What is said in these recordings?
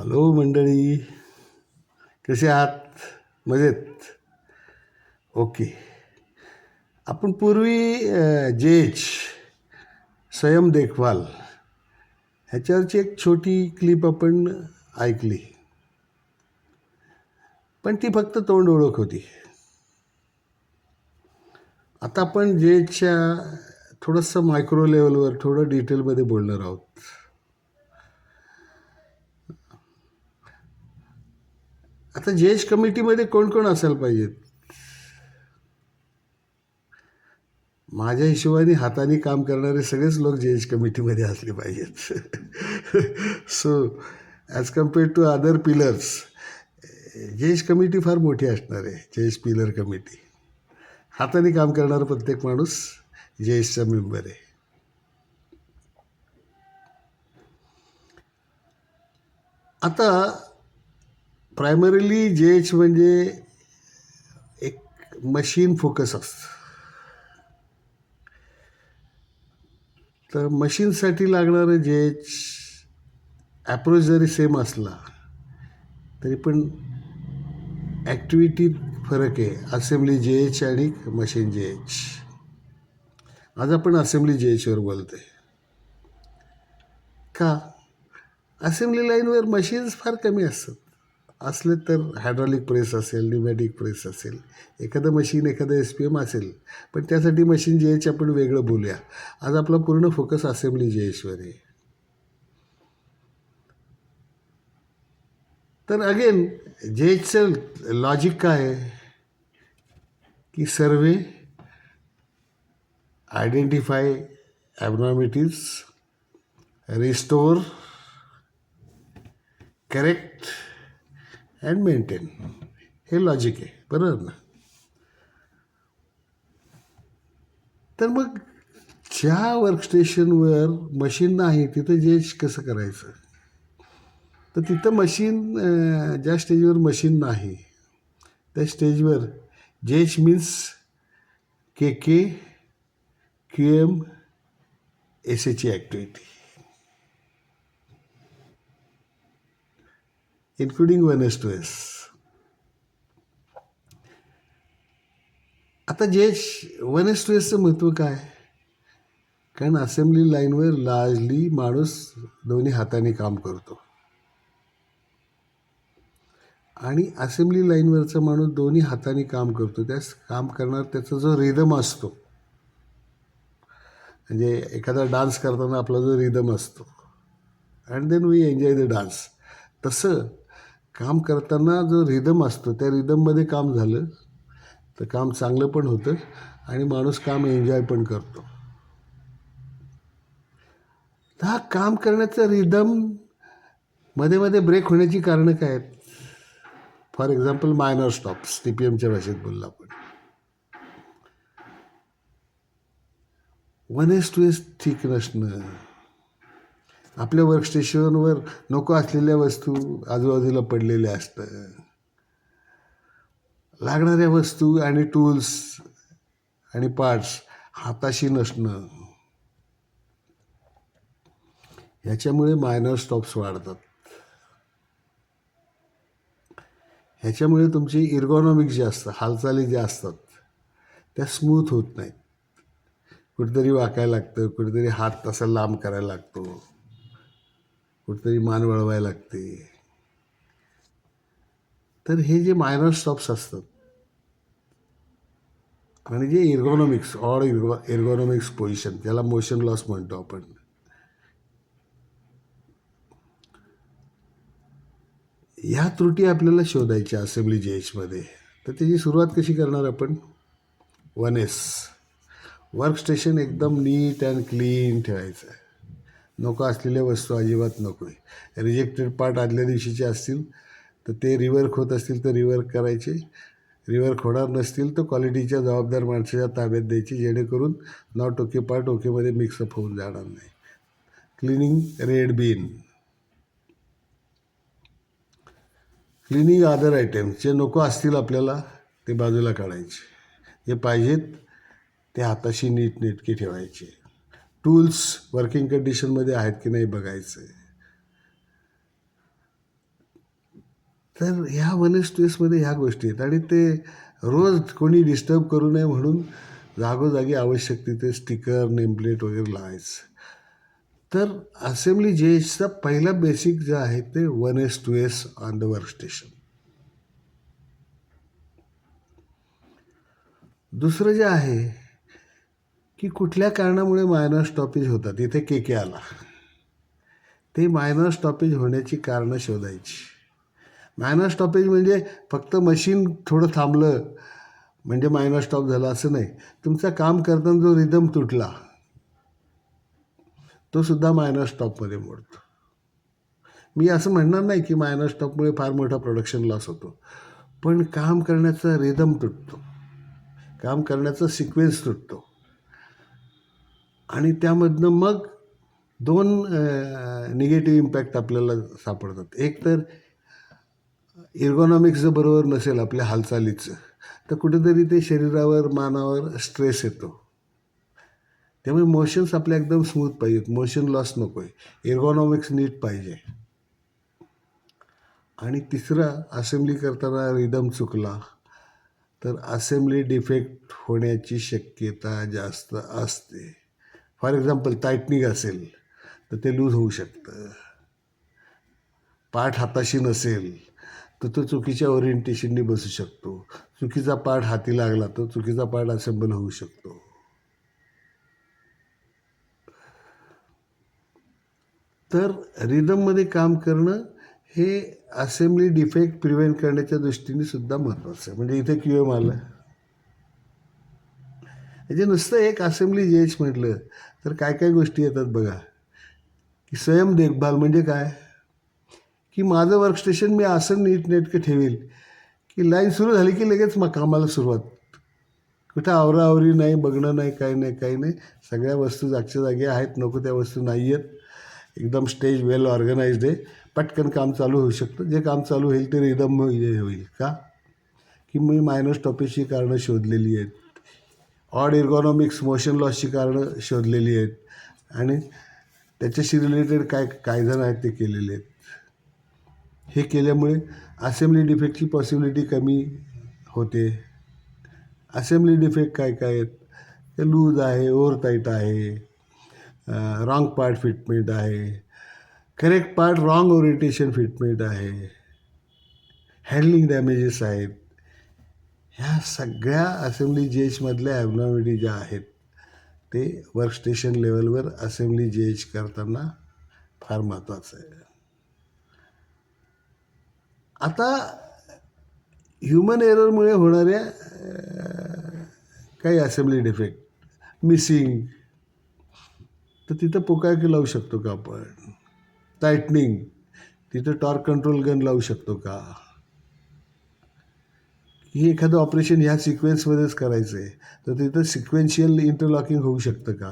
Hello मंडळी, कसे आहात? मजेत? ओके. आपण पूर्वी जेच स्वयं देखभाल ह्याच्यावरची एक छोटी क्लिप आपण ऐकली, पण ती फक्त तोंड ओळख होती. आता आपण जेच्या थोडंसं मायक्रो लेवलवर थोडं डिटेलमध्ये बोलणार आहोत. आता जेच कमिटीमध्ये कोण कोण असायला पाहिजेत? माझ्या हिशोबाने हाताने काम करणारे सगळेच लोक जेच कमिटीमध्ये असले पाहिजेत. So as compared to other pillars, जेच कमिटी फार मोठी असणार आहे. जेच पिलर कमिटी, हाताने काम करणारा प्रत्येक माणूस जेचचा मेंबर आहे. आता प्रायमरीली जेच म्हणजे एक मशीन फोकस असतं. तर मशीनसाठी लागणारं जेच ॲप्रोच जरी सेम असला तरी पण ॲक्टिव्हिटीत फरक आहे. असेंब्ली जेच आणि मशीन जेच. आज आपण असेंब्ली जेचवर बोलतोय. का? असेंब्ली लाईनवर मशीन्स फार कमी असतात. असले तर हायड्रॉलिक प्रेस असेल, न्यूमॅटिक प्रेस असेल, एखादं मशीन, एखादं SPM असेल, पण त्यासाठी मशीन जेच आपण वेगळं बोलूया. आज आपला पूर्ण फोकस असेंब्ली जेचवर आहे. तर अगेन जेचचं लॉजिक काय आहे की survey, identify abnormalities, restore, correct and maintain. हे लॉजिक आहे, बरोबर ना? तर मग ज्या वर्कस्टेशनवर मशीन नाही तिथं जेच कसं करायचं? तर तिथं मशीन, ज्या स्टेजवर मशीन नाही त्या स्टेजवर जेच मीन्स KK, QM, SHची ॲक्टिव्हिटी, इन्क्लुडिंग 1S2S. आता जेच 1S2Sचं महत्त्व काय? कारण असेंब्ली लाईनवर लार्जली माणूस दोन्ही हाताने काम करतो आणि असेंब्ली लाईनवरचा माणूस दोन्ही हाताने काम करतो. त्यास काम करणार त्याचा जो रिदम असतो, म्हणजे एखादा डान्स करताना आपला जो रिदम असतो, and then we enjoy the dance, तसं काम करताना जो रिदम असतो त्या रिदममध्ये काम झालं तर काम चांगलं पण होतं आणि माणूस काम एन्जॉय पण करतो. तर हा काम करण्याचा रिदम मध्ये मध्ये ब्रेक होण्याची कारणं काय आहेत? फॉर एक्झाम्पल मायनर स्टॉप्स, TPMच्या भाषेत बोललो आपण. 1S2S ठीक नसणं, आपल्या वर्कस्टेशनवर नको असलेल्या वस्तू आजूबाजूला पडलेल्या असतं, लागणाऱ्या वस्तू आणि टूल्स आणि पार्ट्स हाताशी नसणं, ह्याच्यामुळे मायनर स्टॉप्स वाढतात. ह्याच्यामुळे तुमची इर्गॉनॉमिक्स जे असतं, हालचाली ज्या असतात त्या स्मूथ होत नाहीत. कुठेतरी वाकायला लागतं, कुठेतरी हात तसा लांब करायला लागतो, कुठेतरी मान वळवायला लागते. तर हे जे मायनर स्टॉप्स असतात आणि जे इर्गॉनॉमिक्स, ऑड इर्गॉनॉमिक्स पोझिशन, त्याला मोशन लॉस म्हणतो आपण, ह्या त्रुटी आपल्याला शोधायच्या असेंब्ली जेचमध्ये. तर त्याची सुरुवात कशी करणार आपण? 1S, वर्कस्टेशन एकदम नीट अँड क्लीन ठेवायचं आहे. नको असलेल्या वस्तू अजिबात नको आहे. रिजेक्टेड पार्ट आदल्या दिवशीचे असतील तर ते रिवर्क होत असतील तर रिवर्क करायचे, रिवर्क होणार नसतील तर क्वालिटीच्या जबाबदार माणसाच्या ताब्यात द्यायची, जेणेकरून नॉट ओके पार्ट ओकेमध्ये मिक्सअप होऊन जाणार नाही. Cleaning red bin, cleaning other items, जे नको असतील आपल्याला ते बाजूला काढायचे, जे पाहिजेत ते हाताशी नीटनेटके ठेवायचे. टूल्स वर्किंग कंडिशनमध्ये आहेत की नाही बघायचं. तर ह्या 1:2 मध्ये ह्या गोष्टी आहेत आणि ते रोज कोणी डिस्टर्ब करू नये म्हणून जागोजागी आवश्यक तिथे स्टिकर नेमप्लेट वगैरे लावायचं. तर असेंब्ली जेएचचा पहिला बेसिक जे आहे ते 1:2 ऑन द वर्कस्टेशन. दुसरं जे आहे की कुठल्या कारणामुळे मायनर स्टॉपेज होतात, इथे के आला, ते मायनर स्टॉपेज होण्याची कारणं शोधायची. मायनर स्टॉपेज म्हणजे फक्त मशीन थोडं थांबलं म्हणजे मायनर स्टॉप झाला असं नाही. तुमचं काम करताना जो रिदम तुटला तो सुद्धा मायनर स्टॉपमध्ये मोडतो. मी असं म्हणणार नाही की मायनर स्टॉपमुळे फार मोठा प्रोडक्शन लॉस होतो, पण काम करण्याचा रिदम तुटतो, काम करण्याचा सिक्वेन्स तुटतो आणि त्यामधनं मग दोन निगेटिव्ह इम्पॅक्ट आपल्याला सापडतात. एक तर इर्गॉनॉमिक्स जर बरोबर नसेल आपल्या हालचालीचं तर कुठेतरी ते शरीरावर मानावर स्ट्रेस येतो. त्यामुळे मोशन्स आपल्या एकदम स्मूथ पाहिजेत, मोशन लॉस नको आहे, इर्गॉनॉमिक्स नीट पाहिजे. आणि तिसरं, असेंब्ली करताना रिदम चुकला तर असेंब्ली डिफेक्ट होण्याची शक्यता जास्त असते. फॉर एक्झाम्पल टायटनिंग असेल तर ते लूज होऊ शकतं. पार्ट हाताशी नसेल तर तो चुकीच्या ओरिएंटेशननी बसू शकतो. चुकीचा पार्ट हाती लागला तर चुकीचा पार्ट असेंबल होऊ शकतो. तर रिदममध्ये काम करणं हे असेंब्ली डिफेक्ट प्रिव्हेंट करण्याच्या दृष्टीने सुद्धा महत्त्वाचं आहे. म्हणजे इथे क्यू एम आलं म्हणजे नुसतं एक असेंब्ली जेच म्हटलं तर काय काय गोष्टी येतात बघा. की स्वयं देखभाल म्हणजे काय, की माझं वर्कस्टेशन मी असं नीटनेटकं ठेवेल की लाईन सुरू झाली की लगेच मग कामाला सुरुवात. कुठं आवराआवरी नाही, बघणं नाही, काही नाही, काही नाही. सगळ्या वस्तू जागच्या जागी आहेत, नको त्या वस्तू नाही आहेत. एकदम स्टेज वेल ऑर्गनाइज्ड आहे, पटकन काम चालू होऊ शकतं. जे काम चालू होईल ते रिदम होईल. का की मी मायनर स्टॉपेजची कारणं शोधलेली आहेत, ऑड इर्गॉनॉमिक्स मोशन लॉसची कारणं शोधलेली आहेत आणि त्याच्याशी रिलेटेड काय कायजण आहेत ते केलेले आहेत. हे केल्यामुळे असेंब्ली डिफेक्टची पॉसिबिलिटी कमी होते. असेंब्ली डिफेक्ट काय काय आहेत, ते लूज आहे, ओव्हर टाईट आहे, रॉंग पार्ट फिटमेंट आहे, correct part wrong orientation fitment आहे, हँडलिंग डॅमेजेस आहेत. ह्या सगळ्या असेंब्ली जेचमधल्या ॲबनॉर्मॅलिटी ज्या आहेत ते वर्कस्टेशन लेवलवर असेंब्ली जेच करताना फार महत्त्वाचं आहे. आता ह्युमन एररमुळे होणाऱ्या काही असेंब्ली डिफेक्ट, मिसिंग, तर तिथं पोकाकी लावू शकतो का आपण. टायटनिंग, तिथं टॉर्क कंट्रोल गन लावू शकतो का. ही एखादं ऑपरेशन ह्या सिक्वेन्समध्येच करायचं आहे तर तिथं सिक्वेन्शियल इंटरलॉकिंग होऊ शकतं का.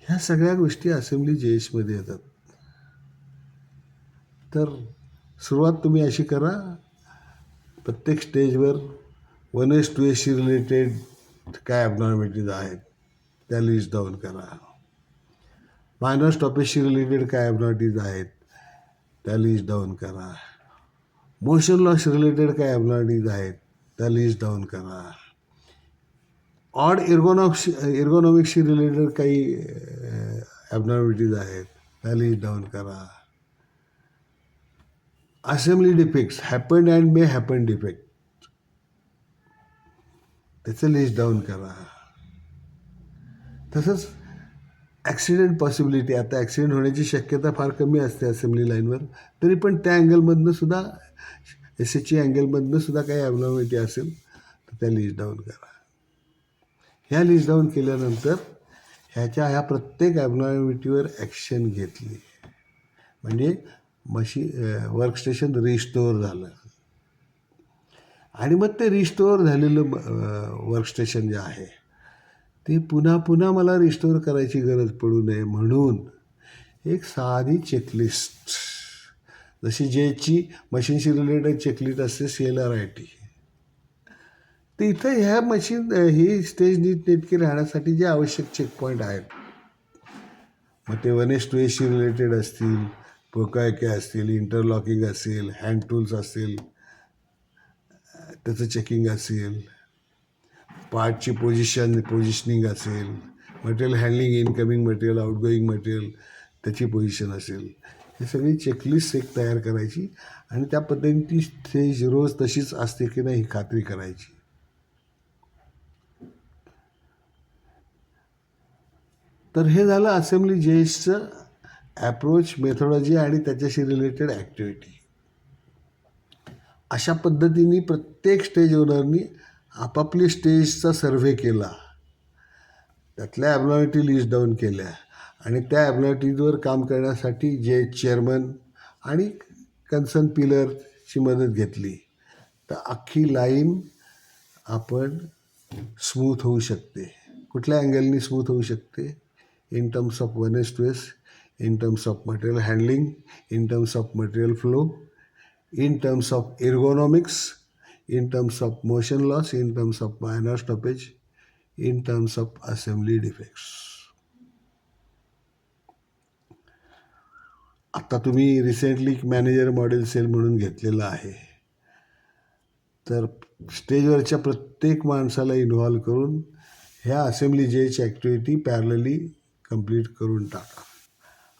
ह्या सगळ्या गोष्टी असेंब्ली जेएचमध्ये येतात. तर सुरुवात तुम्ही अशी करा, प्रत्येक स्टेजवर 1:2 रिलेटेड काय ॲबनॉर्मॅलिटीज आहेत त्या लिस्ट डाऊन करा. मायनर स्टॉपेजशी रिलेटेड काय ॲबनॉर्मॅलिटीज आहेत त्या लिस्ट डाऊन करा. मोशन लॉस रिलेटेड काय ॲबनॉर्मॅलिटीज आहेत त्या लिस्ट डाऊन करा. ऑड इर्गॉनॉमिक्सशी रिलेटेड काही ॲबनॉर्मॅलिटीज आहेत त्या लिस्ट डाऊन करा. Assembly defects happen and may happen defect त्याचं लिस्ट डाऊन करा. तसंच ॲक्सिडेंट पॉसिबिलिटी, आता ॲक्सिडेंट होण्याची शक्यता फार कमी असते असेंब्ली लाईनवर, तरी पण त्या अँगलमधनं सुद्धा SHE अँगलमधनं सुद्धा काही ॲबनॉर्मॅलिटी असेल तर त्या लिस्ट डाऊन करा. ह्या लिस्ट डाऊन केल्यानंतर ह्या प्रत्येक ॲबनॉर्मॅलिटीवर ॲक्शन घेतली म्हणजे वर्कस्टेशन रिस्टोअर झालं. आणि मग ते रिस्टोअर झालेलं वर्कस्टेशन जे आहे ते पुन्हा पुन्हा मला रिस्टोअर करायची गरज पडू नये म्हणून एक साधी चेकलिस्ट, जशी जेची मशीनशी रिलेटेड चेकलिस्ट असते CLRIT, तर इथं ह्या मशीन ही स्टेज नीटनेटकी राहण्यासाठी जे आवश्यक चेक पॉईंट आहेत, मग ते 1:2 रिलेटेड असतील, पोकायके असतील, इंटरलॉकिंग असेल, हँड टूल्स असतील, त्याचं चेकिंग असेल, पार्टची पोझिशनिंग असेल, material handling, incoming material, outgoing material, त्याची पोझिशन असेल, ही सगळी चेकलिस्ट एक तयार करायची आणि त्या पद्धतीने ती स्टेज रोज तशीच असते की नाही ही खात्री करायची. तर हे झालं असेंब्ली जेएसचं ॲप्रोच, मेथॉडॉजी आणि त्याच्याशी रिलेटेड ॲक्टिव्हिटी. अशा पद्धतीने प्रत्येक स्टेज ओनरनी आपापली स्टेजचा सर्व्हे केला, त्यातल्या ॲबनॉर्मॅलिटी लिस्ट डाऊन केल्या आणि त्या ॲबनॉर्मॅलिटीजवर काम करण्यासाठी जे चेअरमन आणि कन्सर्न पिलरची मदत घेतली, तर अख्खी लाईन आपण स्मूथ होऊ शकते. कुठल्या अँगलनी स्मूथ होऊ शकते? In terms of 1S-2S, in terms of material handling, in terms of material flow, in terms of ergonomics, in terms of motion loss, in terms of minor stoppage, in terms of assembly defects. आता तुम्ही recently manager model sale म्हणून घेतलेलं आहे, तर स्टेजवरच्या प्रत्येक माणसाला involve करून ह्या असेंब्ली जेची ॲक्टिव्हिटी पॅरलली कंप्लीट करून टाका.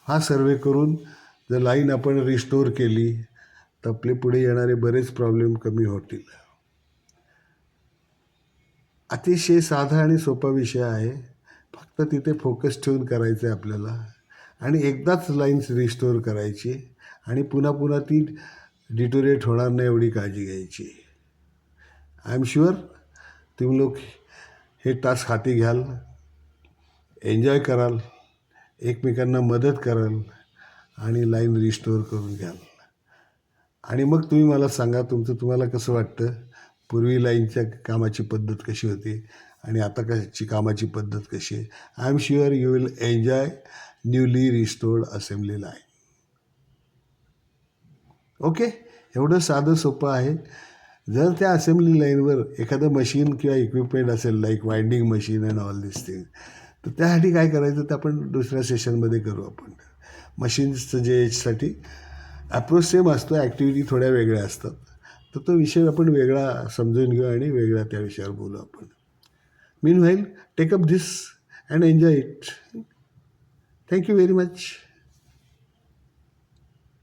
हा सर्वे करून जर लाईन आपण रिस्टोर केली तर आपले पुढे येणारे बरेच प्रॉब्लेम कमी होतील. अतिशय साधा आणि सोपा विषय आहे, फक्त तिथे फोकस ठेवून करायचं आहे आपल्याला आणि एकदाच लाईन्स रिस्टोर करायची आणि पुन्हा पुन्हा ती डिटोरेट होणार नाही एवढी काळजी घ्यायची. आय एम शुअर तुम्ही लोक हे टास्क हाती घ्याल, एन्जॉय कराल, एकमेकांना मदत कराल आणि लाईन रिस्टोर करून घ्याल. आणि मग तुम्ही मला सांगा तुम्हाला कसं वाटतं, पूर्वी लाईनच्या कामाची पद्धत कशी होती आणि आता कशी कामाची पद्धत कशी आहे. I am sure you will enjoy newly restored assembly line. Okay, एवढं साधं सोपं आहे. जर त्या असेंब्ली लाईनवर एखादं मशीन किंवा इक्विपमेंट असेल, like winding machine and all this thing, तर त्यासाठी काय करायचं ते आपण दुसऱ्या सेशनमध्ये करू. आपण मशीन्सचं जे याच्यासाठी अप्रोच सेम असतो, ॲक्टिव्हिटी थोड्या वेगळ्या असतात, तर तो विषय आपण वेगळा समजून घेऊ आणि वेगळा त्या विषयावर बोलू आपण. Meanwhile take up this and enjoy it. Thank you very much.